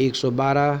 112।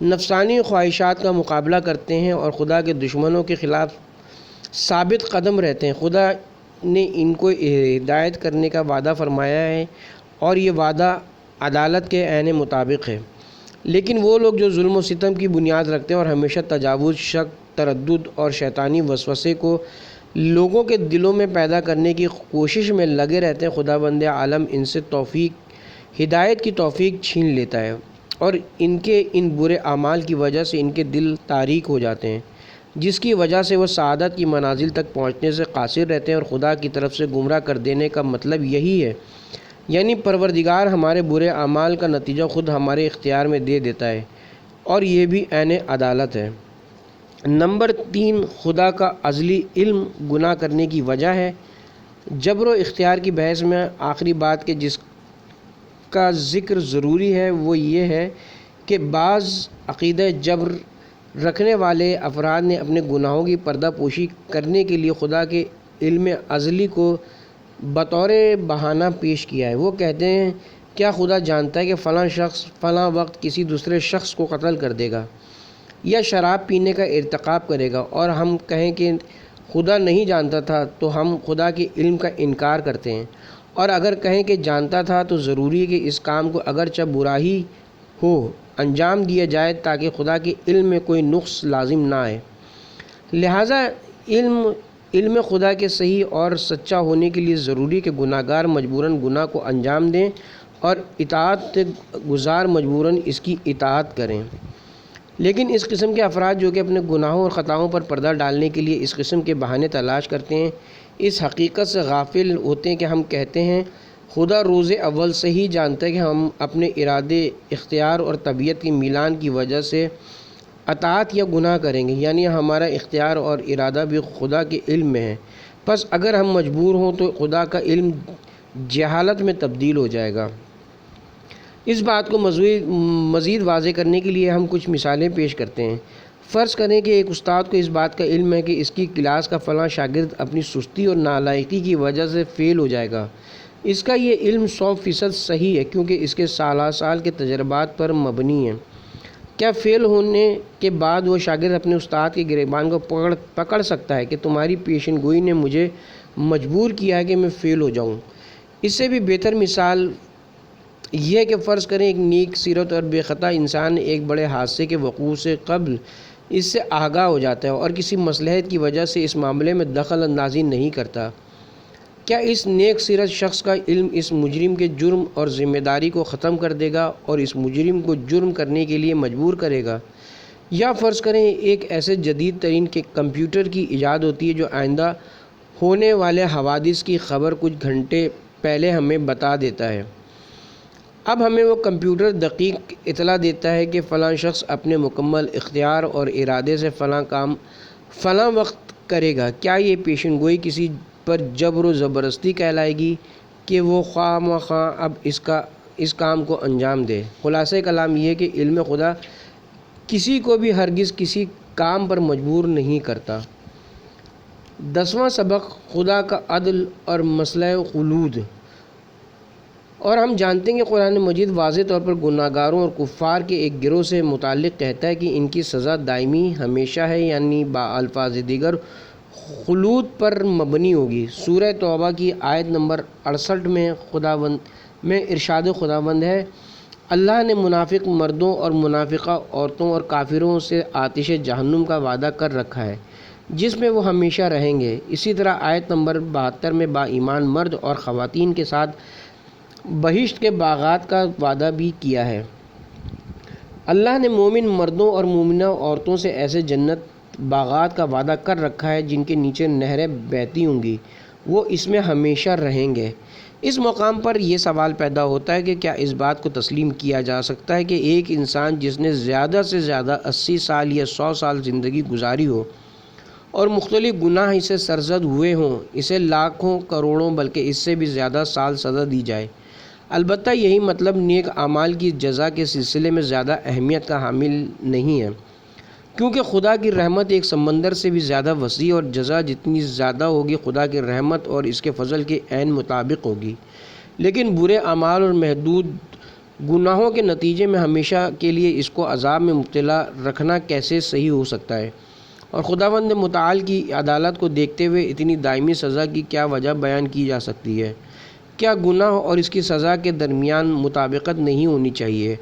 نفسانی خواہشات کا مقابلہ کرتے ہیں اور خدا کے دشمنوں کے خلاف ثابت قدم رہتے ہیں۔ خدا نے ان کو ہدایت کرنے کا وعدہ فرمایا ہے اور یہ وعدہ عدالت کے عین مطابق ہے، لیکن وہ لوگ جو ظلم و ستم کی بنیاد رکھتے ہیں اور ہمیشہ تجاوز، شک، تردد اور شیطانی وسوسے کو لوگوں کے دلوں میں پیدا کرنے کی کوشش میں لگے رہتے ہیں، خداوند عالم ان سے ہدایت کی توفیق چھین لیتا ہے اور ان کے ان برے اعمال کی وجہ سے ان کے دل تاریک ہو جاتے ہیں، جس کی وجہ سے وہ سعادت کی منازل تک پہنچنے سے قاصر رہتے ہیں، اور خدا کی طرف سے گمراہ کر دینے کا مطلب یہی ہے، یعنی پروردگار ہمارے برے اعمال کا نتیجہ خود ہمارے اختیار میں دے دیتا ہے، اور یہ بھی عین عدالت ہے۔ نمبر 3، خدا کا ازلی علم گناہ کرنے کی وجہ ہے۔ جبر و اختیار کی بحث میں آخری بات کہ جس کا ذکر ضروری ہے وہ یہ ہے کہ بعض عقیدہ جبر رکھنے والے افراد نے اپنے گناہوں کی پردہ پوشی کرنے کے لیے خدا کے علم ازلی کو بطور بہانہ پیش کیا ہے۔ وہ کہتے ہیں، کیا خدا جانتا ہے کہ فلاں شخص فلاں وقت کسی دوسرے شخص کو قتل کر دے گا یا شراب پینے کا ارتکاب کرے گا، اور ہم کہیں کہ خدا نہیں جانتا تھا تو ہم خدا کے علم کا انکار کرتے ہیں، اور اگر کہیں کہ جانتا تھا تو ضروری ہے کہ اس کام کو اگرچہ برا ہی ہو انجام دیا جائے تاکہ خدا کے علم میں کوئی نقص لازم نہ آئے۔ لہٰذا علم خدا کے صحیح اور سچا ہونے کے لیے ضروری کہ گناہ گار مجبوراً گناہ کو انجام دیں اور اطاعت گزار مجبوراً اس کی اطاعت کریں۔ لیکن اس قسم کے افراد جو کہ اپنے گناہوں اور خطاؤں پر پردہ ڈالنے کے لیے اس قسم کے بہانے تلاش کرتے ہیں، اس حقیقت سے غافل ہوتے ہیں کہ ہم کہتے ہیں خدا روز اول سے ہی جانتا ہے کہ ہم اپنے ارادے، اختیار اور طبیعت کی میلان کی وجہ سے اطاعت یا گناہ کریں گے، یعنی ہمارا اختیار اور ارادہ بھی خدا کے علم میں ہے۔ پس اگر ہم مجبور ہوں تو خدا کا علم جہالت میں تبدیل ہو جائے گا۔ اس بات کو مزید واضح کرنے کے لیے ہم کچھ مثالیں پیش کرتے ہیں۔ فرض کریں کہ ایک استاد کو اس بات کا علم ہے کہ اس کی کلاس کا فلاں شاگرد اپنی سستی اور نالائقی کی وجہ سے فیل ہو جائے گا۔ اس کا یہ علم 100% صحیح ہے کیونکہ اس کے سال کے تجربات پر مبنی ہے۔ کیا فیل ہونے کے بعد وہ شاگرد اپنے استاد کے گریبان کو پکڑ سکتا ہے کہ تمہاری پیشن گوئی نے مجھے مجبور کیا ہے کہ میں فیل ہو جاؤں؟ اس سے بھی بہتر مثال یہ ہے کہ فرض کریں ایک نیک سیرت اور بے خطا انسان ایک بڑے حادثے کے وقوع سے قبل اس سے آگاہ ہو جاتا ہے اور کسی مصلحت کی وجہ سے اس معاملے میں دخل اندازی نہیں کرتا۔ کیا اس نیک سیرت شخص کا علم اس مجرم کے جرم اور ذمہ داری کو ختم کر دے گا اور اس مجرم کو جرم کرنے کے لیے مجبور کرے گا؟ یا فرض کریں ایک ایسے جدید ترین کہ کمپیوٹر کی ایجاد ہوتی ہے جو آئندہ ہونے والے حوادث کی خبر کچھ گھنٹے پہلے ہمیں بتا دیتا ہے۔ اب ہمیں وہ کمپیوٹر دقیق اطلاع دیتا ہے کہ فلاں شخص اپنے مکمل اختیار اور ارادے سے فلاں کام فلاں وقت کرے گا۔ کیا یہ پیشن گوئی کسی پر جبر و زبردستی کہلائے گی کہ وہ خواہ مخواہ اب اس کام کو انجام دے؟ خلاصہ کلام یہ ہے کہ علم خدا کسی کو بھی ہرگز کسی کام پر مجبور نہیں کرتا۔ 10واں سبق، خدا کا عدل اور مسئلہ خلود۔ اور ہم جانتے ہیں کہ قرآن مجید واضح طور پر گناہ گاروں اور کفار کے ایک گروہ سے متعلق کہتا ہے کہ ان کی سزا دائمی ہمیشہ ہے، یعنی الفاظ دیگر خلود پر مبنی ہوگی۔ سورہ توبہ کی آیت نمبر 68 میں ارشاد خداوند ہے، اللہ نے منافق مردوں اور منافقہ عورتوں اور کافروں سے آتش جہنم کا وعدہ کر رکھا ہے جس میں وہ ہمیشہ رہیں گے۔ اسی طرح آیت نمبر 72 میں با ایمان مرد اور خواتین کے ساتھ بہشت کے باغات کا وعدہ بھی کیا ہے۔ اللہ نے مومن مردوں اور مومنہ عورتوں سے ایسے جنت باغات کا وعدہ کر رکھا ہے جن کے نیچے نہریں بہتی ہوں گی، وہ اس میں ہمیشہ رہیں گے۔ اس مقام پر یہ سوال پیدا ہوتا ہے کہ کیا اس بات کو تسلیم کیا جا سکتا ہے کہ ایک انسان جس نے زیادہ سے زیادہ 80 سال یا 100 سال زندگی گزاری ہو اور مختلف گناہ اسے سرزد ہوئے ہوں، اسے لاکھوں کروڑوں بلکہ اس سے بھی زیادہ سال سزا دی جائے؟ البتہ یہی مطلب نیک اعمال کی جزا کے سلسلے میں زیادہ اہمیت کا حامل نہیں ہے، کیونکہ خدا کی رحمت ایک سمندر سے بھی زیادہ وسیع اور جزا جتنی زیادہ ہوگی خدا کی رحمت اور اس کے فضل کے عین مطابق ہوگی۔ لیکن برے اعمال اور محدود گناہوں کے نتیجے میں ہمیشہ کے لیے اس کو عذاب میں مبتلا رکھنا کیسے صحیح ہو سکتا ہے؟ اور خداوند متعال کی عدالت کو دیکھتے ہوئے اتنی دائمی سزا کی کیا وجہ بیان کی جا سکتی ہے؟ کیا گناہ اور اس کی سزا کے درمیان مطابقت نہیں ہونی چاہیے،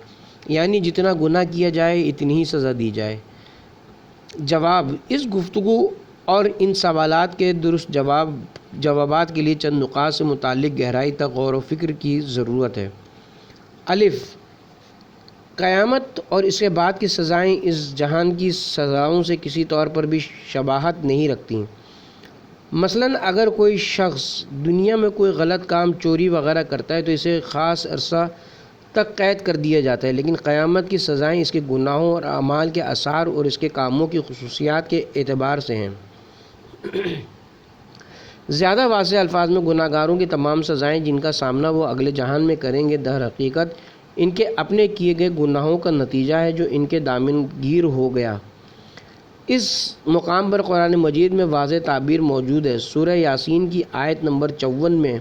یعنی جتنا گناہ کیا جائے اتنی ہی سزا دی جائے؟ جواب: اس گفتگو اور ان سوالات کے درست جوابات کے لیے چند نکات سے متعلق گہرائی تک غور و فکر کی ضرورت ہے۔ الف: قیامت اور اس کے بعد کی سزائیں اس جہان کی سزاؤں سے کسی طور پر بھی شباہت نہیں رکھتیں۔ مثلاً اگر کوئی شخص دنیا میں کوئی غلط کام، چوری وغیرہ کرتا ہے تو اسے خاص عرصہ تک قید کر دیا جاتا ہے، لیکن قیامت کی سزائیں اس کے گناہوں اور اعمال کے آثار اور اس کے کاموں کی خصوصیات کے اعتبار سے ہیں۔ زیادہ واضح الفاظ میں گناہ گاروں کی تمام سزائیں جن کا سامنا وہ اگلے جہان میں کریں گے، در حقیقت ان کے اپنے کیے گئے گناہوں کا نتیجہ ہے جو ان کے دامنگیر ہو گیا۔ اس مقام پر قرآن مجید میں واضح تعبیر موجود ہے۔ سورہ یاسین کی آیت نمبر 54 میں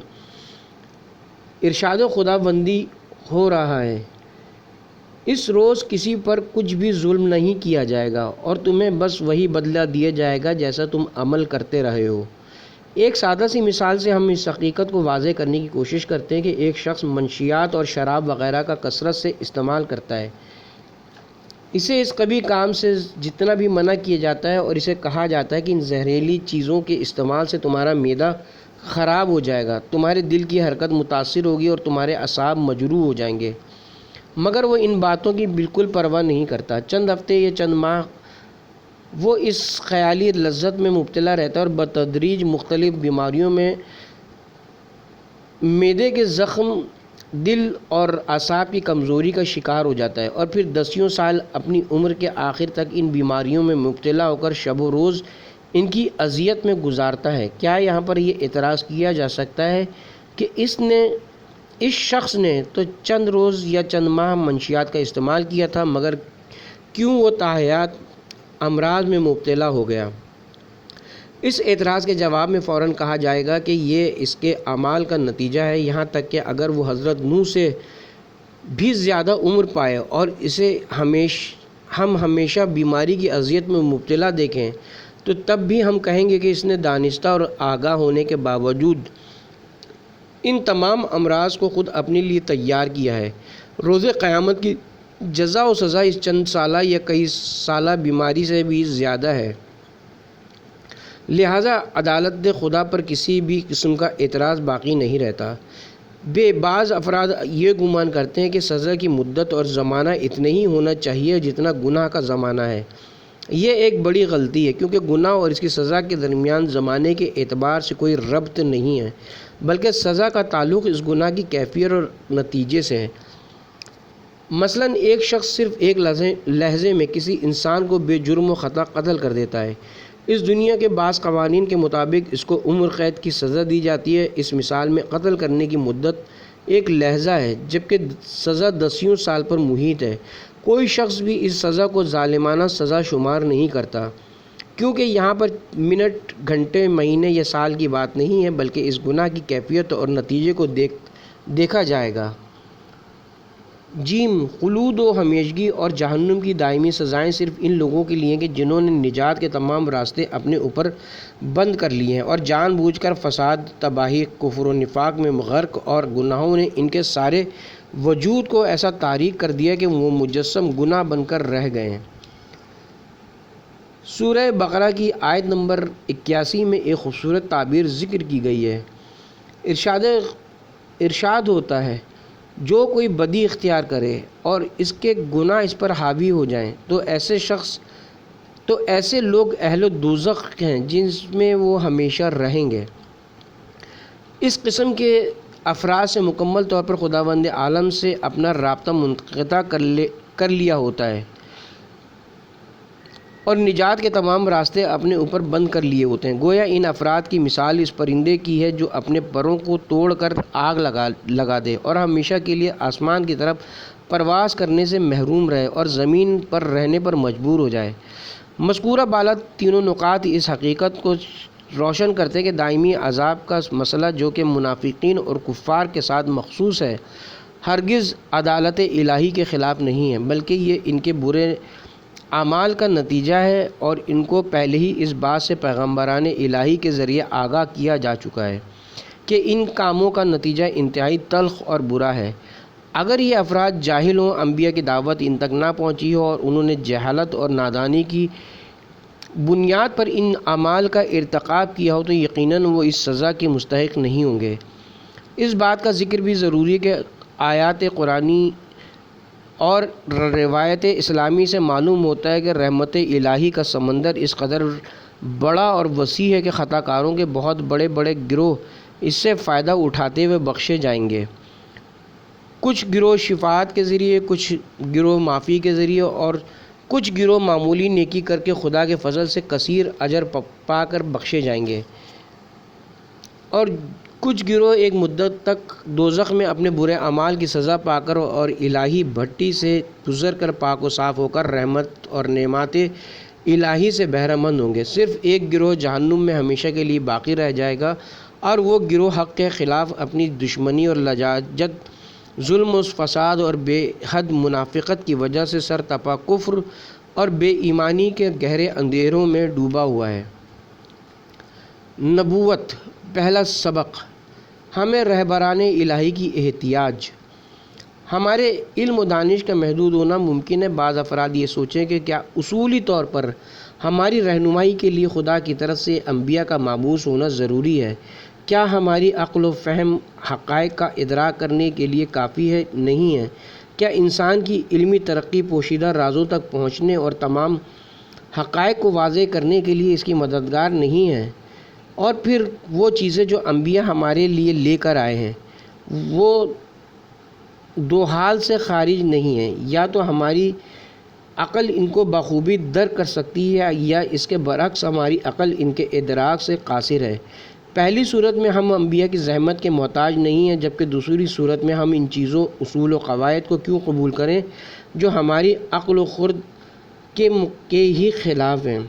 ارشاد خداوندی ہو رہا ہے: اس روز کسی پر کچھ بھی ظلم نہیں کیا جائے گا اور تمہیں بس وہی بدلہ دیا جائے گا جیسا تم عمل کرتے رہے ہو۔ ایک سادہ سی مثال سے ہم اس حقیقت کو واضح کرنے کی کوشش کرتے ہیں کہ ایک شخص منشیات اور شراب وغیرہ کا کثرت سے استعمال کرتا ہے۔ اسے اس قبیح کام سے جتنا بھی منع کیا جاتا ہے اور اسے کہا جاتا ہے کہ ان زہریلی چیزوں کے استعمال سے تمہارا معدہ خراب ہو جائے گا، تمہارے دل کی حرکت متاثر ہوگی اور تمہارے اعصاب مجروح ہو جائیں گے، مگر وہ ان باتوں کی بالکل پرواہ نہیں کرتا۔ چند ہفتے یا چند ماہ وہ اس خیالی لذت میں مبتلا رہتا ہے اور بتدریج مختلف بیماریوں میں معدے کے زخم، دل اور اعصاب کی کمزوری کا شکار ہو جاتا ہے اور پھر دسیوں سال اپنی عمر کے آخر تک ان بیماریوں میں مبتلا ہو کر شب و روز ان کی اذیت میں گزارتا ہے۔ کیا یہاں پر یہ اعتراض کیا جا سکتا ہے کہ اس شخص نے تو چند روز یا چند ماہ منشیات کا استعمال کیا تھا، مگر کیوں وہ تاحیات امراض میں مبتلا ہو گیا؟ اس اعتراض کے جواب میں فوراً کہا جائے گا کہ یہ اس کے اعمال کا نتیجہ ہے، یہاں تک کہ اگر وہ حضرت نوح سے بھی زیادہ عمر پائے اور اسے ہم ہمیشہ بیماری کی اذیت میں مبتلا دیکھیں تو تب بھی ہم کہیں گے کہ اس نے دانستہ اور آگاہ ہونے کے باوجود ان تمام امراض کو خود اپنے لیے تیار کیا ہے۔ روز قیامت کی جزا و سزا اس چند سالہ یا کئی سالہ بیماری سے بھی زیادہ ہے، لہذا عدالت خدا پر کسی بھی قسم کا اعتراض باقی نہیں رہتا۔ بعض افراد یہ گمان کرتے ہیں کہ سزا کی مدت اور زمانہ اتنا ہی ہونا چاہیے جتنا گناہ کا زمانہ ہے۔ یہ ایک بڑی غلطی ہے، کیونکہ گناہ اور اس کی سزا کے درمیان زمانے کے اعتبار سے کوئی ربط نہیں ہے، بلکہ سزا کا تعلق اس گناہ کی کیفیت اور نتیجے سے ہے۔ مثلاً ایک شخص صرف ایک لحظے میں کسی انسان کو بے جرم و خطا قتل کر دیتا ہے۔ اس دنیا کے بعض قوانین کے مطابق اس کو عمر قید کی سزا دی جاتی ہے۔ اس مثال میں قتل کرنے کی مدت ایک لحظہ ہے، جبکہ سزا دسیوں سال پر محیط ہے۔ کوئی شخص بھی اس سزا کو ظالمانہ سزا شمار نہیں کرتا، کیونکہ یہاں پر منٹ، گھنٹے، مہینے یا سال کی بات نہیں ہے، بلکہ اس گناہ کی کیفیت اور نتیجے کو دیکھا جائے گا۔ خلود و ہمیشگی اور جہنم کی دائمی سزائیں صرف ان لوگوں کے لیے کہ جنہوں نے نجات کے تمام راستے اپنے اوپر بند کر لیے ہیں اور جان بوجھ کر فساد، تباہی، کفر و نفاق میں غرق اور گناہوں نے ان کے سارے وجود کو ایسا تاریک کر دیا کہ وہ مجسم گناہ بن کر رہ گئے ہیں۔ سورہ بقرہ کی آیت نمبر 81 میں ایک خوبصورت تعبیر ذکر کی گئی ہے۔ ارشاد ہوتا ہے: جو کوئی بدی اختیار کرے اور اس کے گناہ اس پر حاوی ہو جائیں تو ایسے لوگ اہل دوزخ ہیں جن میں وہ ہمیشہ رہیں گے۔ اس قسم کے افراد سے مکمل طور پر خداوند عالم سے اپنا رابطہ منقطع کر لیا ہوتا ہے اور نجات کے تمام راستے اپنے اوپر بند کر لیے ہوتے ہیں۔ گویا ان افراد کی مثال اس پرندے کی ہے جو اپنے پروں کو توڑ کر آگ لگا دے اور ہمیشہ کے لیے آسمان کی طرف پرواز کرنے سے محروم رہے اور زمین پر رہنے پر مجبور ہو جائے۔ مذکورہ بالا تینوں نکات اس حقیقت کو روشن کرتے ہیں کہ دائمی عذاب کا مسئلہ جو کہ منافقین اور کفار کے ساتھ مخصوص ہے، ہرگز عدالت الہی کے خلاف نہیں ہیں، بلکہ یہ ان کے برے اعمال کا نتیجہ ہے، اور ان کو پہلے ہی اس بات سے پیغمبران الہی کے ذریعے آگاہ کیا جا چکا ہے کہ ان کاموں کا نتیجہ انتہائی تلخ اور برا ہے۔ اگر یہ افراد جاہل ہوں، انبیاء کی دعوت ان تک نہ پہنچی ہو اور انہوں نے جہالت اور نادانی کی بنیاد پر ان اعمال کا ارتکاب کیا ہو، تو یقیناً وہ اس سزا کے مستحق نہیں ہوں گے۔ اس بات کا ذکر بھی ضروری ہے کہ آیات قرآنی اور روایت اسلامی سے معلوم ہوتا ہے کہ رحمت الہی کا سمندر اس قدر بڑا اور وسیع ہے کہ خطا کاروں کے بہت بڑے بڑے گروہ اس سے فائدہ اٹھاتے ہوئے بخشے جائیں گے۔ کچھ گروہ شفاعت کے ذریعے، کچھ گروہ معافی کے ذریعے، اور کچھ گروہ معمولی نیکی کر کے خدا کے فضل سے کثیر اجر پا کر بخشے جائیں گے، اور کچھ گروہ ایک مدت تک دوزخ میں اپنے برے اعمال کی سزا پا کر اور الہی بھٹی سے گزر کر پاک و صاف ہو کر رحمت اور نعمات الہی سے بہرہ مند ہوں گے۔ صرف ایک گروہ جہنم میں ہمیشہ کے لیے باقی رہ جائے گا، اور وہ گروہ حق کے خلاف اپنی دشمنی اور لجاجت، ظلم و فساد اور بے حد منافقت کی وجہ سے سرتپا کفر اور بے ایمانی کے گہرے اندھیروں میں ڈوبا ہوا ہے۔ نبوت۔ پہلا سبق، ہمیں رہبران الہی کی احتیاج۔ ہمارے علم و دانش کا محدود ہونا ممکن ہے۔ بعض افراد یہ سوچیں کہ کیا اصولی طور پر ہماری رہنمائی کے لیے خدا کی طرف سے انبیاء کا مبعوث ہونا ضروری ہے؟ کیا ہماری عقل و فہم حقائق کا ادراک کرنے کے لیے کافی ہے؟ نہیں ہے۔ کیا انسان کی علمی ترقی پوشیدہ رازوں تک پہنچنے اور تمام حقائق کو واضح کرنے کے لیے اس کی مددگار نہیں ہے؟ اور پھر وہ چیزیں جو انبیاء ہمارے لیے لے کر آئے ہیں، وہ دو حال سے خارج نہیں ہیں۔ یا تو ہماری عقل ان کو بخوبی درک کر سکتی ہے، یا اس کے برعکس ہماری عقل ان کے ادراک سے قاصر ہے۔ پہلی صورت میں ہم انبیاء کی زحمت کے محتاج نہیں ہیں، جبکہ دوسری صورت میں ہم ان چیزوں، اصول و قواعد کو کیوں قبول کریں جو ہماری عقل و خرد کے ہی خلاف ہیں؟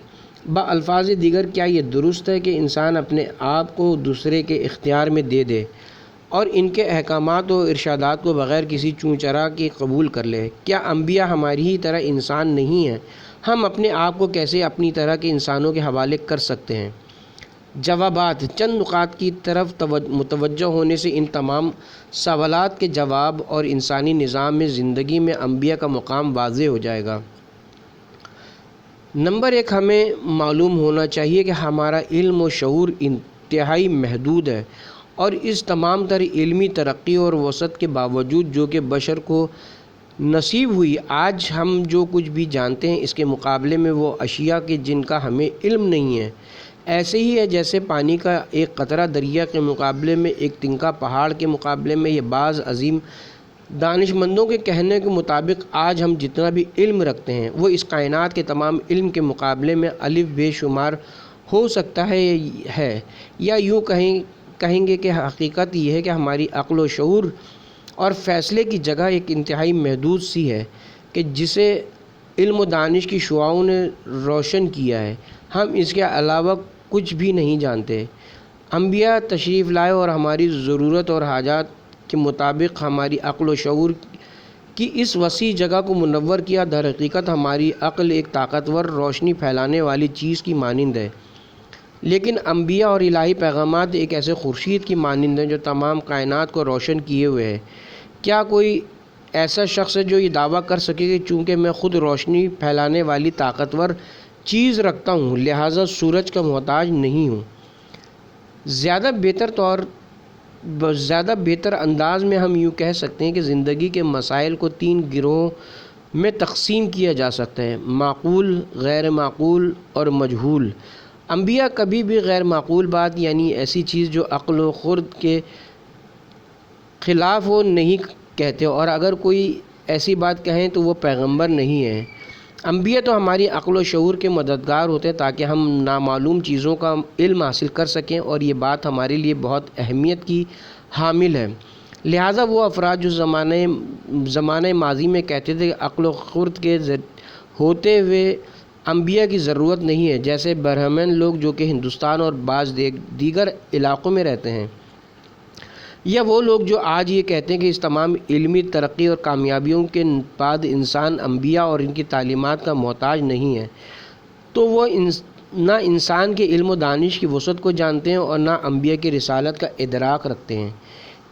بالفاظ دیگر، کیا یہ درست ہے کہ انسان اپنے آپ کو دوسرے کے اختیار میں دے دے اور ان کے احکامات و ارشادات کو بغیر کسی چوں چرا کے قبول کر لے؟ کیا انبیاء ہماری ہی طرح انسان نہیں ہیں؟ ہم اپنے آپ کو کیسے اپنی طرح کے انسانوں کے حوالے کر سکتے ہیں؟ جوابات۔ چند نکات کی طرف متوجہ ہونے سے ان تمام سوالات کے جواب اور انسانی نظام میں زندگی میں انبیاء کا مقام واضح ہو جائے گا۔ نمبر ایک، ہمیں معلوم ہونا چاہیے کہ ہمارا علم و شعور انتہائی محدود ہے، اور اس تمام تر علمی ترقی اور وسعت کے باوجود جو کہ بشر کو نصیب ہوئی، آج ہم جو کچھ بھی جانتے ہیں اس کے مقابلے میں وہ اشیاء کے جن کا ہمیں علم نہیں ہے۔ ایسے ہی ہے جیسے پانی کا ایک قطرہ دریا کے مقابلے میں، ایک تنکا پہاڑ کے مقابلے میں۔ یہ بعض عظیم دانش مندوں کے کہنے کے مطابق آج ہم جتنا بھی علم رکھتے ہیں وہ اس کائنات کے تمام علم کے مقابلے میں الف بے شمار ہو سکتا ہے، یا یوں کہیں گے کہ حقیقت یہ ہے کہ ہماری عقل و شعور اور فیصلے کی جگہ ایک انتہائی محدود سی ہے کہ جسے علم و دانش کی شعاعوں نے روشن کیا ہے۔ ہم اس کے علاوہ کچھ بھی نہیں جانتے۔ انبیاء تشریف لائے اور ہماری ضرورت اور حاجات کے مطابق ہماری عقل و شعور کی اس وسیع جگہ کو منور کیا۔ در حقیقت ہماری عقل ایک طاقتور روشنی پھیلانے والی چیز کی مانند ہے، لیکن انبیاء اور الہی پیغامات ایک ایسے خورشید کی مانند ہیں جو تمام کائنات کو روشن کیے ہوئے ہے۔ کیا کوئی ایسا شخص ہے جو یہ دعویٰ کر سکے کہ چونکہ میں خود روشنی پھیلانے والی طاقتور چیز رکھتا ہوں لہٰذا سورج کا محتاج نہیں ہوں؟ زیادہ بہتر انداز میں ہم یوں کہہ سکتے ہیں کہ زندگی کے مسائل کو تین گروہوں میں تقسیم کیا جا سکتا ہے: معقول، غیر معقول اور مجہول۔ انبیاء کبھی بھی غیر معقول بات، یعنی ایسی چیز جو عقل و خرد کے خلاف ہو، نہیں کہتے، اور اگر کوئی ایسی بات کہیں تو وہ پیغمبر نہیں ہے۔ انبیاء تو ہماری عقل و شعور کے مددگار ہوتے ہیں تاکہ ہم نامعلوم چیزوں کا علم حاصل کر سکیں، اور یہ بات ہمارے لیے بہت اہمیت کی حامل ہے۔ لہٰذا وہ افراد جو زمانہ ماضی میں کہتے تھے کہ عقل و خرد کے ہوتے ہوئے انبیاء کی ضرورت نہیں ہے، جیسے برہمن لوگ جو کہ ہندوستان اور بعض دیگر علاقوں میں رہتے ہیں، یا وہ لوگ جو آج یہ کہتے ہیں کہ اس تمام علمی ترقی اور کامیابیوں کے بعد انسان انبیاء اور ان کی تعلیمات کا محتاج نہیں ہے، تو وہ نہ انسان کے علم و دانش کی وسعت کو جانتے ہیں اور نہ انبیاء کی رسالت کا ادراک رکھتے ہیں۔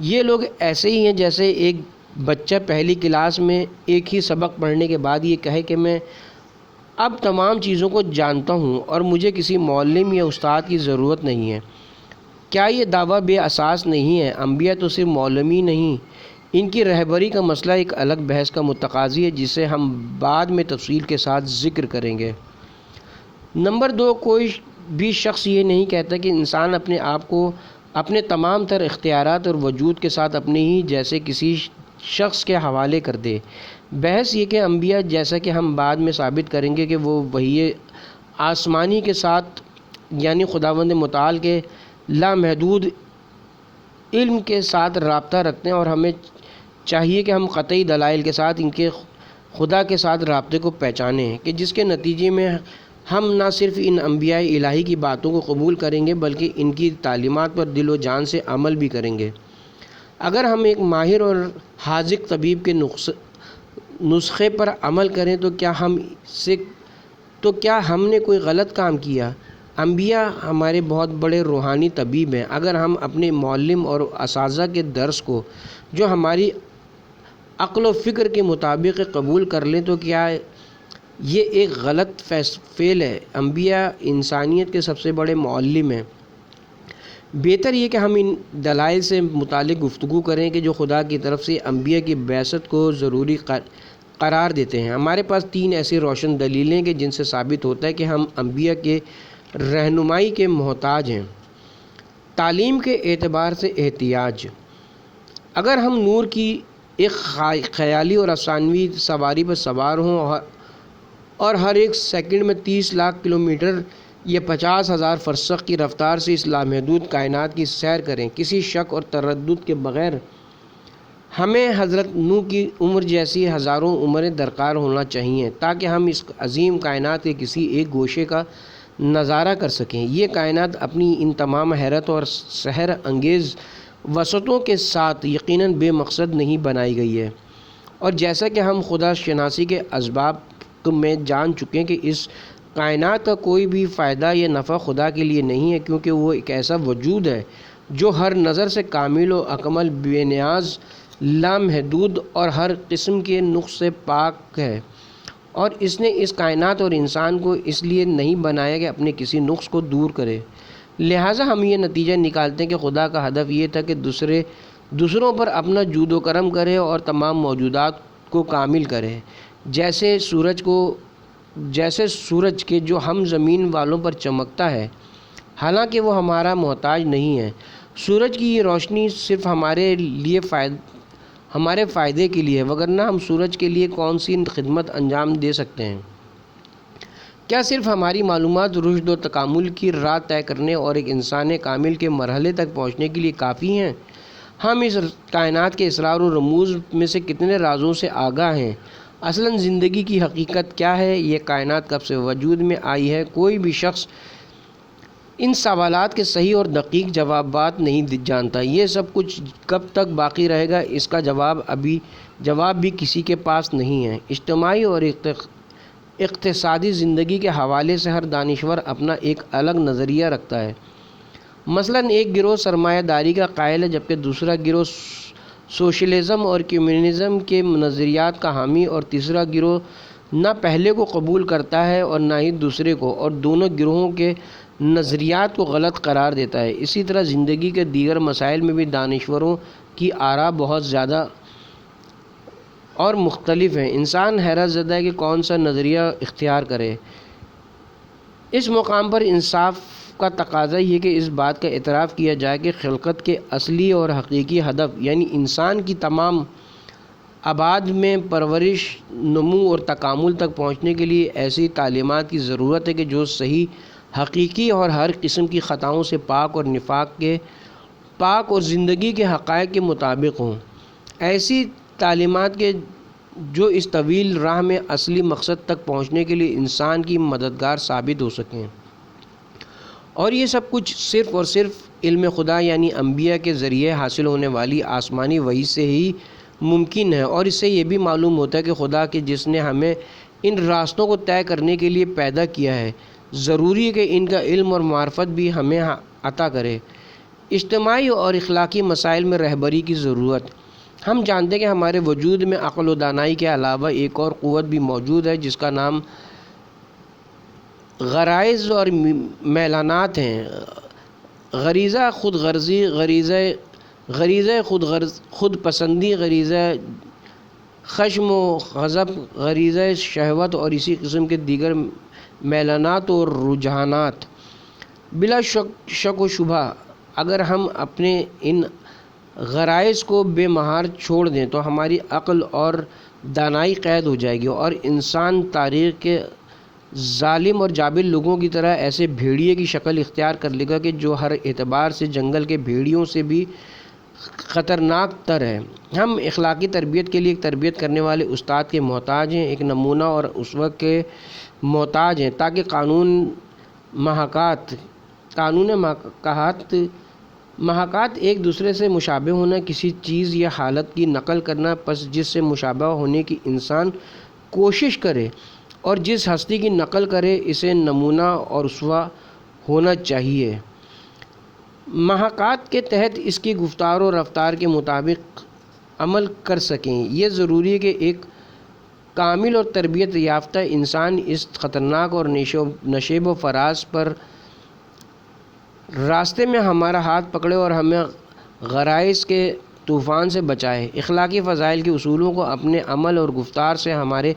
یہ لوگ ایسے ہی ہیں جیسے ایک بچہ پہلی کلاس میں ایک ہی سبق پڑھنے کے بعد یہ کہے کہ میں اب تمام چیزوں کو جانتا ہوں اور مجھے کسی معلم یا استاد کی ضرورت نہیں ہے۔ کیا یہ دعویٰ بے اساس نہیں ہے؟ انبیاء تو صرف معلم ہی نہیں، ان کی رہبری کا مسئلہ ایک الگ بحث کا متقاضی ہے جسے ہم بعد میں تفصیل کے ساتھ ذکر کریں گے۔ نمبر 2، کوئی بھی شخص یہ نہیں کہتا کہ انسان اپنے آپ کو اپنے تمام تر اختیارات اور وجود کے ساتھ اپنے ہی جیسے کسی شخص کے حوالے کر دے۔ بحث یہ کہ انبیاء، جیسا کہ ہم بعد میں ثابت کریں گے، کہ وہ وحی آسمانی کے ساتھ یعنی خداوند متعال کے لامحدود علم کے ساتھ رابطہ رکھتے ہیں، اور ہمیں چاہیے کہ ہم قطعی دلائل کے ساتھ ان کے خدا کے ساتھ رابطے کو پہچانیں، کہ جس کے نتیجے میں ہم نہ صرف ان انبیاء الہی کی باتوں کو قبول کریں گے بلکہ ان کی تعلیمات پر دل و جان سے عمل بھی کریں گے۔ اگر ہم ایک ماہر اور حاذق طبیب کے نسخے پر عمل کریں تو کیا ہم نے کوئی غلط کام کیا؟ انبیاء ہمارے بہت بڑے روحانی طبیب ہیں۔ اگر ہم اپنے معلم اور اساتذہ کے درس کو جو ہماری عقل و فکر کے مطابق قبول کر لیں تو کیا یہ ایک غلط فعل ہے؟ انبیاء انسانیت کے سب سے بڑے معلم ہیں۔ بہتر یہ کہ ہم ان دلائل سے متعلق گفتگو کریں کہ جو خدا کی طرف سے انبیاء کی بعثت کو ضروری قرار دیتے ہیں۔ ہمارے پاس 3 ایسی روشن دلیلیں ہیں کہ جن سے ثابت ہوتا ہے کہ ہم انبیاء کے رہنمائی کے محتاج ہیں۔ تعلیم کے اعتبار سے احتیاج۔ اگر ہم نور کی ایک خیالی اور افسانوی سواری پر سوار ہوں اور ہر ایک سیکنڈ میں 30 لاکھ کلومیٹر یا 50,000 فرسخ کی رفتار سے اس لامحدود کائنات کی سیر کریں، کسی شک اور تردد کے بغیر ہمیں حضرت نوح کی عمر جیسی ہزاروں عمریں درکار ہونا چاہیے تاکہ ہم اس عظیم کائنات کے کسی ایک گوشے کا نظارہ کر سکیں۔ یہ کائنات اپنی ان تمام حیرت اور سحر انگیز وسعتوں کے ساتھ یقیناً بے مقصد نہیں بنائی گئی ہے، اور جیسا کہ ہم خدا شناسی کے اسباب میں جان چکے ہیں کہ اس کائنات کا کوئی بھی فائدہ یا نفع خدا کے لیے نہیں ہے، کیونکہ وہ ایک ایسا وجود ہے جو ہر نظر سے کامل و اکمل، بے نیاز، لامحدود اور ہر قسم کے نقص سے پاک ہے، اور اس نے اس کائنات اور انسان کو اس لیے نہیں بنایا کہ اپنے کسی نقص کو دور کرے۔ لہٰذا ہم یہ نتیجہ نکالتے ہیں کہ خدا کا ہدف یہ تھا کہ دوسروں پر اپنا جود و کرم کرے اور تمام موجودات کو کامل کرے، جیسے سورج کے جو ہم زمین والوں پر چمکتا ہے، حالانکہ وہ ہمارا محتاج نہیں ہے۔ سورج کی یہ روشنی صرف ہمارے فائدے کے لیے ہے، وگرنہ ہم سورج کے لیے کون سی خدمت انجام دے سکتے ہیں؟ کیا صرف ہماری معلومات رشد و تکامل کی راہ طے کرنے اور ایک انسان کامل کے مرحلے تک پہنچنے کے لیے کافی ہیں؟ ہم اس کائنات کے اسرار و رموز میں سے کتنے رازوں سے آگاہ ہیں؟ اصلاً زندگی کی حقیقت کیا ہے؟ یہ کائنات کب سے وجود میں آئی ہے؟ کوئی بھی شخص ان سوالات کے صحیح اور دقیق جوابات نہیں جانتا۔ یہ سب کچھ کب تک باقی رہے گا، اس کا جواب بھی کسی کے پاس نہیں ہے۔ اجتماعی اور اقتصادی زندگی کے حوالے سے ہر دانشور اپنا ایک الگ نظریہ رکھتا ہے۔ مثلاً ایک گروہ سرمایہ داری کا قائل ہے، جبکہ دوسرا گروہ سوشلزم اور کمیونزم کے نظریات کا حامی، اور تیسرا گروہ نہ پہلے کو قبول کرتا ہے اور نہ ہی دوسرے کو، اور دونوں گروہوں کے نظریات کو غلط قرار دیتا ہے۔ اسی طرح زندگی کے دیگر مسائل میں بھی دانشوروں کی آراء بہت زیادہ اور مختلف ہیں۔ انسان حیرت زدہ ہے کہ کون سا نظریہ اختیار کرے۔ اس مقام پر انصاف کا تقاضا یہ کہ اس بات کا اعتراف کیا جائے کہ خلقت کے اصلی اور حقیقی ہدف یعنی انسان کی تمام ابعاد میں پرورش، نمو اور تکامل تک پہنچنے کے لیے ایسی تعلیمات کی ضرورت ہے کہ جو صحیح، حقیقی اور ہر قسم کی خطاؤں سے پاک اور نفاق کے پاک اور زندگی کے حقائق کے مطابق ہوں۔ ایسی تعلیمات کے جو اس طویل راہ میں اصلی مقصد تک پہنچنے کے لیے انسان کی مددگار ثابت ہو سکیں۔ اور یہ سب کچھ صرف اور صرف علم خدا یعنی انبیاء کے ذریعے حاصل ہونے والی آسمانی وحی سے ہی ممکن ہے، اور اس سے یہ بھی معلوم ہوتا ہے کہ خدا کہ جس نے ہمیں ان راستوں کو طے کرنے کے لیے پیدا کیا ہے، ضروری ہے کہ ان کا علم اور معرفت بھی ہمیں عطا کرے۔ اجتماعی اور اخلاقی مسائل میں رہبری کی ضرورت۔ ہم جانتے ہیں کہ ہمارے وجود میں عقل و دانائی کے علاوہ ایک اور قوت بھی موجود ہے جس کا نام غرائز اور میلانات ہیں۔ غریزہ خود غرضی، غریزہ خود پسندی، غریزہ خشم و غضب، غریزہ شہوت اور اسی قسم کے دیگر میلانات اور رجحانات۔ بلا شک و شبہ اگر ہم اپنے ان غرائز کو بے مہار چھوڑ دیں تو ہماری عقل اور دانائی قید ہو جائے گی، اور انسان تاریخ کے ظالم اور جابر لوگوں کی طرح ایسے بھیڑیے کی شکل اختیار کر لے گا کہ جو ہر اعتبار سے جنگل کے بھیڑیوں سے بھی خطرناک تر ہے۔ ہم اخلاقی تربیت کے لیے ایک تربیت کرنے والے استاد کے محتاج ہیں، ایک نمونہ اور اسوہ کے محتاج ہیں، تاکہ محاکات ایک دوسرے سے مشابہ ہونا، کسی چیز یا حالت کی نقل کرنا، پس جس سے مشابہ ہونے کی انسان کوشش کرے اور جس ہستی کی نقل کرے اسے نمونہ اور اسوہ ہونا چاہیے۔ محاکات کے تحت اس کی گفتار و رفتار کے مطابق عمل کر سکیں۔ یہ ضروری ہے کہ ایک کامل اور تربیت یافتہ انسان اس خطرناک اور نشیب و فراز پر راستے میں ہمارا ہاتھ پکڑے اور ہمیں غرائز کے طوفان سے بچائے، اخلاقی فضائل کے اصولوں کو اپنے عمل اور گفتار سے ہمارے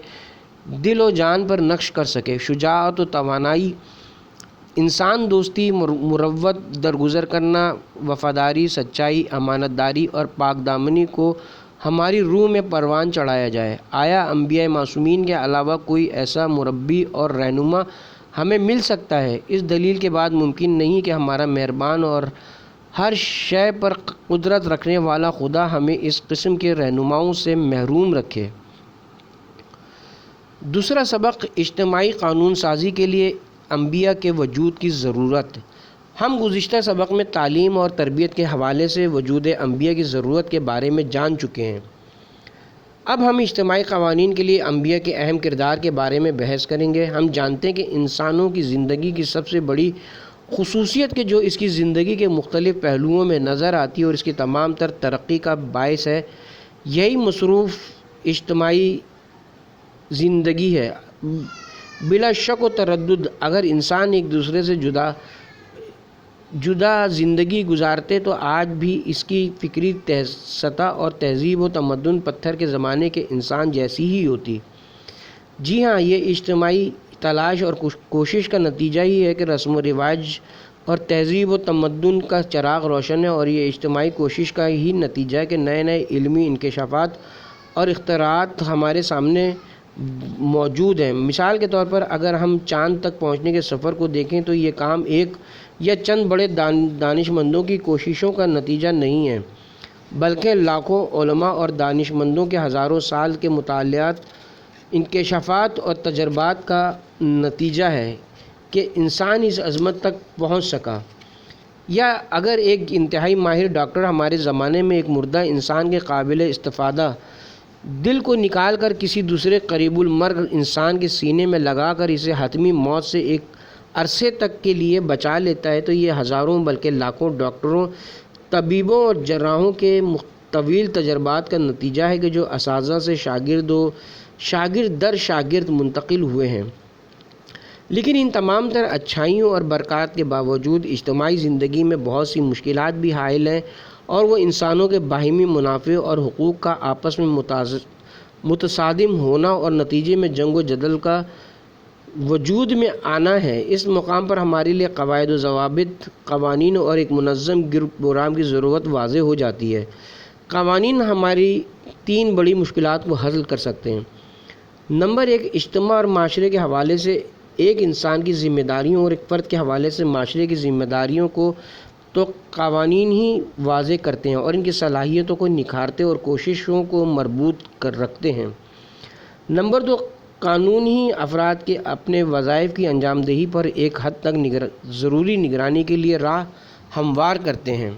دل و جان پر نقش کر سکے۔ شجاعت و توانائی، انسان دوستی، مروت، درگزر کرنا، وفاداری، سچائی، امانت داری اور پاک دامنی کو ہماری روح میں پروان چڑھایا جائے۔ آیا انبیاء معصومین کے علاوہ کوئی ایسا مربی اور رہنما ہمیں مل سکتا ہے؟ اس دلیل کے بعد ممکن نہیں کہ ہمارا مہربان اور ہر شے پر قدرت رکھنے والا خدا ہمیں اس قسم کے رہنماؤں سے محروم رکھے۔ دوسرا سبق، اجتماعی قانون سازی کے لیے انبیاء کے وجود کی ضرورت۔ ہم گزشتہ سبق میں تعلیم اور تربیت کے حوالے سے وجود انبیاء کی ضرورت کے بارے میں جان چکے ہیں۔ اب ہم اجتماعی قوانین کے لیے انبیاء کے اہم کردار کے بارے میں بحث کریں گے۔ ہم جانتے ہیں کہ انسانوں کی زندگی کی سب سے بڑی خصوصیت کہ جو اس کی زندگی کے مختلف پہلوؤں میں نظر آتی ہے اور اس کی تمام تر ترقی کا باعث ہے، یہی مصروف اجتماعی زندگی ہے۔ بلا شک و تردد اگر انسان ایک دوسرے سے جدا زندگی گزارتے تو آج بھی اس کی فکری سطح اور تہذیب و تمدن پتھر کے زمانے کے انسان جیسی ہی ہوتی۔ جی ہاں، یہ اجتماعی تلاش اور کوشش کا نتیجہ ہی ہے کہ رسم و رواج اور تہذیب و تمدن کا چراغ روشن ہے، اور یہ اجتماعی کوشش کا ہی نتیجہ ہے کہ نئے نئے علمی انکشافات اور اختراعات ہمارے سامنے موجود ہیں۔ مثال کے طور پر اگر ہم چاند تک پہنچنے کے سفر کو دیکھیں تو یہ کام ایک یا چند بڑے دانش مندوں کی کوششوں کا نتیجہ نہیں ہے، بلکہ لاکھوں علماء اور دانش مندوں کے ہزاروں سال کے مطالعات، انکشافات اور تجربات کا نتیجہ ہے کہ انسان اس عظمت تک پہنچ سکا۔ یا اگر ایک انتہائی ماہر ڈاکٹر ہمارے زمانے میں ایک مردہ انسان کے قابل استفادہ دل کو نکال کر کسی دوسرے قریب المرگ انسان کے سینے میں لگا کر اسے حتمی موت سے ایک عرصے تک کے لیے بچا لیتا ہے، تو یہ ہزاروں بلکہ لاکھوں ڈاکٹروں، طبیبوں اور جراحوں کے طویل تجربات کا نتیجہ ہے کہ جو اساتذہ سے شاگرد در شاگرد منتقل ہوئے ہیں۔ لیکن ان تمام تر اچھائیوں اور برکات کے باوجود اجتماعی زندگی میں بہت سی مشکلات بھی حائل ہیں، اور وہ انسانوں کے باہمی منافع اور حقوق کا آپس میں متصادم ہونا اور نتیجے میں جنگ و جدل کا وجود میں آنا ہے۔ اس مقام پر ہمارے لیے قواعد و ضوابط، قوانین اور ایک منظم پروگرام کی ضرورت واضح ہو جاتی ہے۔ قوانین ہماری تین بڑی مشکلات کو حل کر سکتے ہیں۔ نمبر 1، اجتماع اور معاشرے کے حوالے سے ایک انسان کی ذمہ داریوں اور ایک فرد کے حوالے سے معاشرے کی ذمہ داریوں کو تو قوانین ہی واضح کرتے ہیں اور ان کی صلاحیتوں کو نکھارتے اور کوششوں کو مربوط کر رکھتے ہیں۔ نمبر 2، قانون ہی افراد کے اپنے وظائف کی انجام دہی پر ایک حد تک ضروری نگرانی کے لیے راہ ہموار کرتے ہیں۔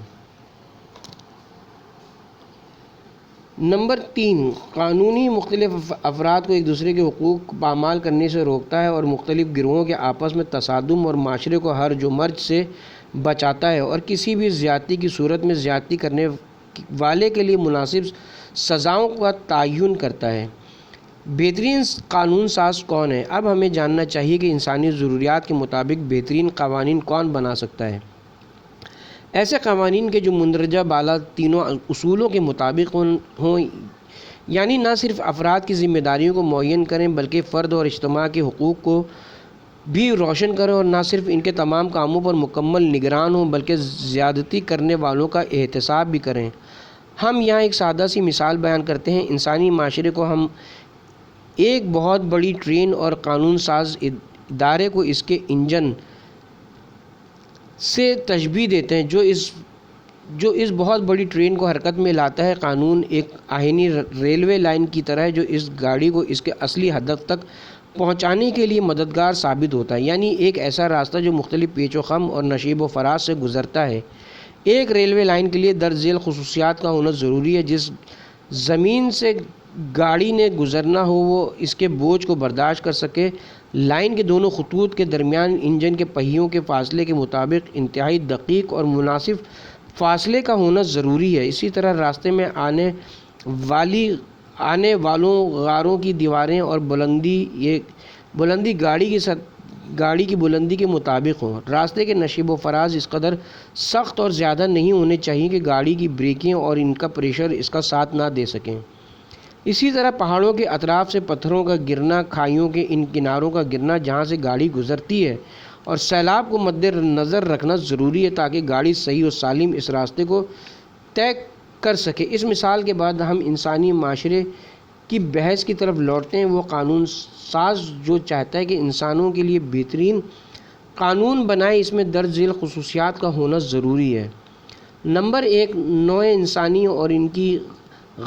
نمبر 3، قانونی مختلف افراد کو ایک دوسرے کے حقوق پامال کرنے سے روکتا ہے اور مختلف گروہوں کے آپس میں تصادم اور معاشرے کو ہرج و مرج سے بچاتا ہے، اور کسی بھی زیادتی کی صورت میں زیادتی کرنے والے کے لیے مناسب سزاؤں کا تعین کرتا ہے۔ بہترین قانون ساز کون ہے؟ اب ہمیں جاننا چاہیے کہ انسانی ضروریات کے مطابق بہترین قوانین کون بنا سکتا ہے۔ ایسے قوانین کے جو مندرجہ بالا تینوں اصولوں کے مطابق ہوں، یعنی نہ صرف افراد کی ذمہ داریوں کو معین کریں بلکہ فرد اور اجتماع کے حقوق کو بھی روشن کریں، اور نہ صرف ان کے تمام کاموں پر مکمل نگران ہوں بلکہ زیادتی کرنے والوں کا احتساب بھی کریں۔ ہم یہاں ایک سادہ سی مثال بیان کرتے ہیں۔ انسانی معاشرے کو ہم ایک بہت بڑی ٹرین اور قانون ساز ادارے کو اس کے انجن سے تشبیہ دیتے ہیں جو اس بہت بڑی ٹرین کو حرکت میں لاتا ہے۔ قانون ایک آہنی ریلوے لائن کی طرح ہے جو اس گاڑی کو اس کے اصلی ہدف تک پہنچانے کے لیے مددگار ثابت ہوتا ہے، یعنی ایک ایسا راستہ جو مختلف پیچ و خم اور نشیب و فراز سے گزرتا ہے۔ ایک ریلوے لائن کے لیے درج ذیل خصوصیات کا ہونا ضروری ہے۔ جس زمین سے گاڑی نے گزرنا ہو وہ اس کے بوجھ کو برداشت کر سکے۔ لائن کے دونوں خطوط کے درمیان انجن کے پہیوں کے فاصلے کے مطابق انتہائی دقیق اور مناسب فاصلے کا ہونا ضروری ہے۔ اسی طرح راستے میں آنے والوں غاروں کی دیواریں اور بلندی گاڑی کی بلندی کے مطابق ہوں۔ راستے کے نشیب و فراز اس قدر سخت اور زیادہ نہیں ہونے چاہیے کہ گاڑی کی بریکیں اور ان کا پریشر اس کا ساتھ نہ دے سکیں۔ اسی طرح پہاڑوں کے اطراف سے پتھروں کا گرنا، کھائیوں کے ان کناروں کا گرنا جہاں سے گاڑی گزرتی ہے، اور سیلاب کو مد نظر رکھنا ضروری ہے تاکہ گاڑی صحیح و سالم اس راستے کو طے کر سکے۔ اس مثال کے بعد ہم انسانی معاشرے کی بحث کی طرف لوٹتے ہیں۔ وہ قانون ساز جو چاہتا ہے کہ انسانوں کے لیے بہترین قانون بنائے، اس میں درج ذیل خصوصیات کا ہونا ضروری ہے۔ نمبر 1، نوع انسانی اور ان کی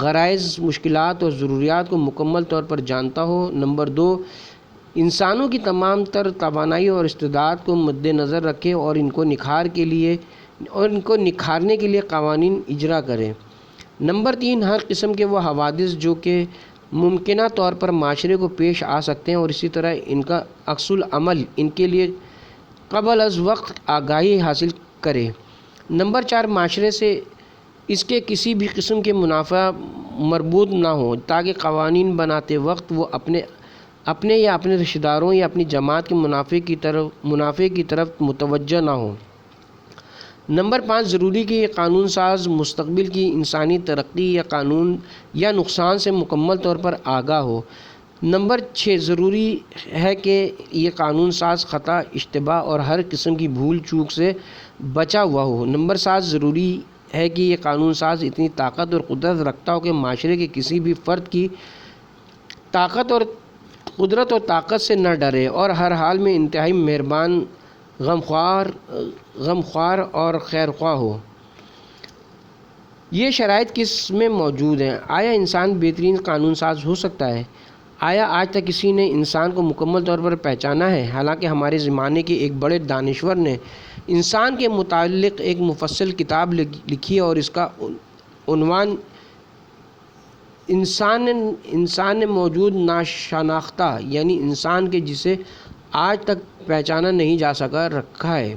غرائز، مشکلات اور ضروریات کو مکمل طور پر جانتا ہو۔ نمبر 2، انسانوں کی تمام تر توانائی اور استعداد کو مد نظر رکھے اور ان کو نکھارنے کے لیے قوانین اجرا کرے۔ نمبر 3، ہر قسم کے وہ حوادث جو کہ ممکنہ طور پر معاشرے کو پیش آ سکتے ہیں اور اسی طرح ان کا عکس العمل ان کے لیے قبل از وقت آگاہی حاصل کرے۔ نمبر 4، معاشرے سے اس کے کسی بھی قسم کے منافع مربوط نہ ہو تاکہ قوانین بناتے وقت وہ اپنے یا اپنے رشتہ داروں یا اپنی جماعت کے منافع کی طرف متوجہ نہ ہو۔ نمبر 5، ضروری کہ یہ قانون ساز مستقبل کی انسانی ترقی یا نقصان سے مکمل طور پر آگاہ ہو۔ نمبر 6، ضروری ہے کہ یہ قانون ساز خطا، اشتباہ اور ہر قسم کی بھول چوک سے بچا ہوا ہو۔ نمبر 7، ضروری ہے کہ یہ قانون ساز اتنی طاقت اور قدرت رکھتا ہو کہ معاشرے کے کسی بھی فرد کی قدرت اور طاقت سے نہ ڈرے اور ہر حال میں انتہائی مہربان، غمخوار اور خیرخواہ ہو۔ یہ شرائط کس میں موجود ہیں؟ آیا انسان بہترین قانون ساز ہو سکتا ہے؟ آیا آج تک کسی نے انسان کو مکمل طور پر پہچانا ہے؟ حالانکہ ہمارے زمانے کے ایک بڑے دانشور نے انسان کے متعلق ایک مفصل کتاب لکھی ہے اور اس کا عنوان انسان موجود ناشناختہ، یعنی انسان کے جسے آج تک پہچانا نہیں جا سکا رکھا ہے۔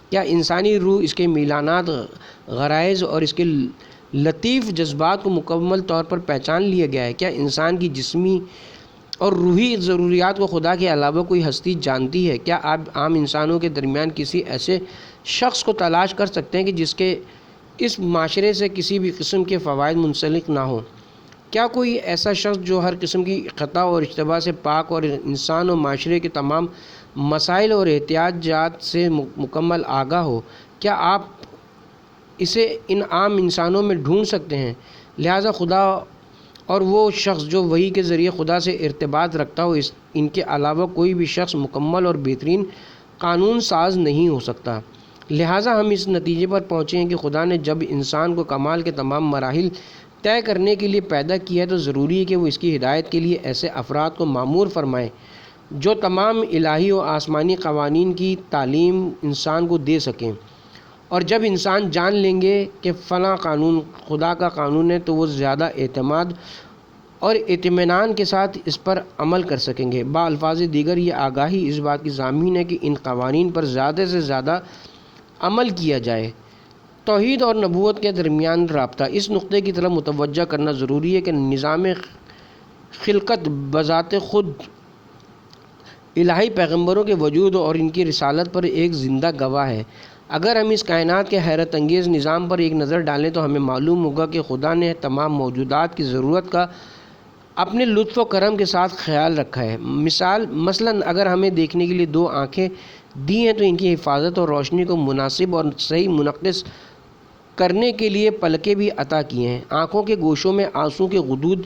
کیا انسانی روح، اس کے میلانات، غرائز اور اس کے لطیف جذبات کو مکمل طور پر پہچان لیا گیا ہے؟ کیا انسان کی جسمی اور روحی ضروریات کو خدا کے علاوہ کوئی ہستی جانتی ہے؟ کیا آپ عام انسانوں کے درمیان کسی ایسے شخص کو تلاش کر سکتے ہیں کہ جس کے اس معاشرے سے کسی بھی قسم کے فوائد منسلک نہ ہوں؟ کیا کوئی ایسا شخص جو ہر قسم کی خطا اور اشتباہ سے پاک اور انسان و معاشرے کے تمام مسائل اور احتیاجات سے مکمل آگاہ ہو؟ کیا آپ اسے ان عام انسانوں میں ڈھونڈ سکتے ہیں؟ لہٰذا خدا اور وہ شخص جو وحی کے ذریعے خدا سے ارتباط رکھتا ہو، ان کے علاوہ کوئی بھی شخص مکمل اور بہترین قانون ساز نہیں ہو سکتا۔ لہٰذا ہم اس نتیجے پر پہنچے ہیں کہ خدا نے جب انسان کو کمال کے تمام مراحل طے کرنے کے لیے پیدا کیا ہے تو ضروری ہے کہ وہ اس کی ہدایت کے لیے ایسے افراد کو مامور فرمائے جو تمام الہی و آسمانی قوانین کی تعلیم انسان کو دے سکیں اور جب انسان جان لیں گے کہ فلاں قانون خدا کا قانون ہے تو وہ زیادہ اعتماد اور اطمینان کے ساتھ اس پر عمل کر سکیں گے۔ بالفاظ دیگر یہ آگاہی اس بات کی ضامن ہے کہ ان قوانین پر زیادہ سے زیادہ عمل کیا جائے۔ توحید اور نبوت کے درمیان رابطہ، اس نقطے کی طرف متوجہ کرنا ضروری ہے کہ نظام خلقت بذات خود الہی پیغمبروں کے وجود اور ان کی رسالت پر ایک زندہ گواہ ہے۔ اگر ہم اس کائنات کے حیرت انگیز نظام پر ایک نظر ڈالیں تو ہمیں معلوم ہوگا کہ خدا نے تمام موجودات کی ضرورت کا اپنے لطف و کرم کے ساتھ خیال رکھا ہے۔ مثلاً اگر ہمیں دیکھنے کے لیے 2 آنکھیں دی ہیں تو ان کی حفاظت اور روشنی کو مناسب اور صحیح منعکس کرنے کے لیے پلکیں بھی عطا کی ہیں۔ آنکھوں کے گوشوں میں آنسو کے غدود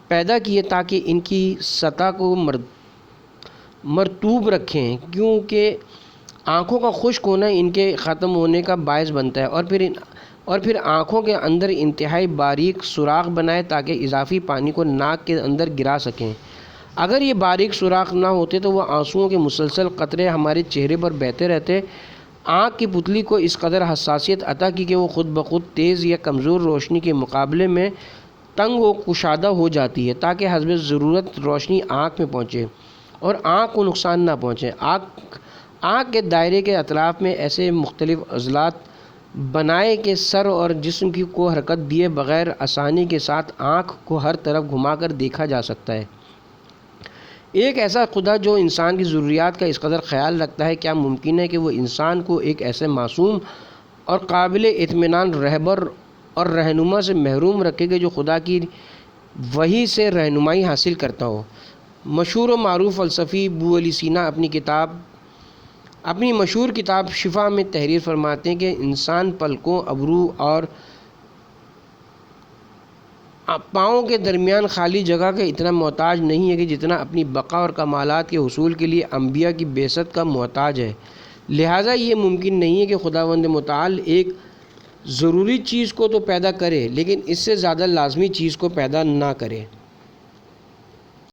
پیدا کیے تاکہ ان کی سطح کو مرطوب رکھیں، کیونکہ آنکھوں کا خشک ہونا ان کے ختم ہونے کا باعث بنتا ہے، اور پھر آنکھوں کے اندر انتہائی باریک سوراخ بنائے تاکہ اضافی پانی کو ناک کے اندر گرا سکیں۔ اگر یہ باریک سوراخ نہ ہوتے تو وہ آنسوؤں کے مسلسل قطرے ہمارے چہرے پر بہتے رہتے۔ آنکھ کی پتلی کو اس قدر حساسیت عطا کی کہ وہ خود بخود تیز یا کمزور روشنی کے مقابلے میں تنگ و کشادہ ہو جاتی ہے تاکہ حسب ضرورت روشنی آنکھ میں پہنچے اور آنکھ کو نقصان نہ پہنچے۔ آنکھ کے دائرے کے اطراف میں ایسے مختلف عضلات بنائے کہ سر اور جسم کو حرکت دیے بغیر آسانی کے ساتھ آنکھ کو ہر طرف گھما کر دیکھا جا سکتا ہے۔ ایک ایسا خدا جو انسان کی ضروریات کا اس قدر خیال رکھتا ہے، کیا ممکن ہے کہ وہ انسان کو ایک ایسے معصوم اور قابل اطمینان رہبر اور رہنما سے محروم رکھے کہ جو خدا کی وحی سے رہنمائی حاصل کرتا ہو؟ مشہور و معروف فلسفی ابو علی سینا اپنی مشہور کتاب شفا میں تحریر فرماتے ہیں کہ انسان پلکوں، ابرو اور پاؤں کے درمیان خالی جگہ کا اتنا محتاج نہیں ہے کہ جتنا اپنی بقا اور کمالات کے حصول کے لیے انبیاء کی بعثت کا محتاج ہے۔ لہٰذا یہ ممکن نہیں ہے کہ خداوند متعال ایک ضروری چیز کو تو پیدا کرے لیکن اس سے زیادہ لازمی چیز کو پیدا نہ کرے۔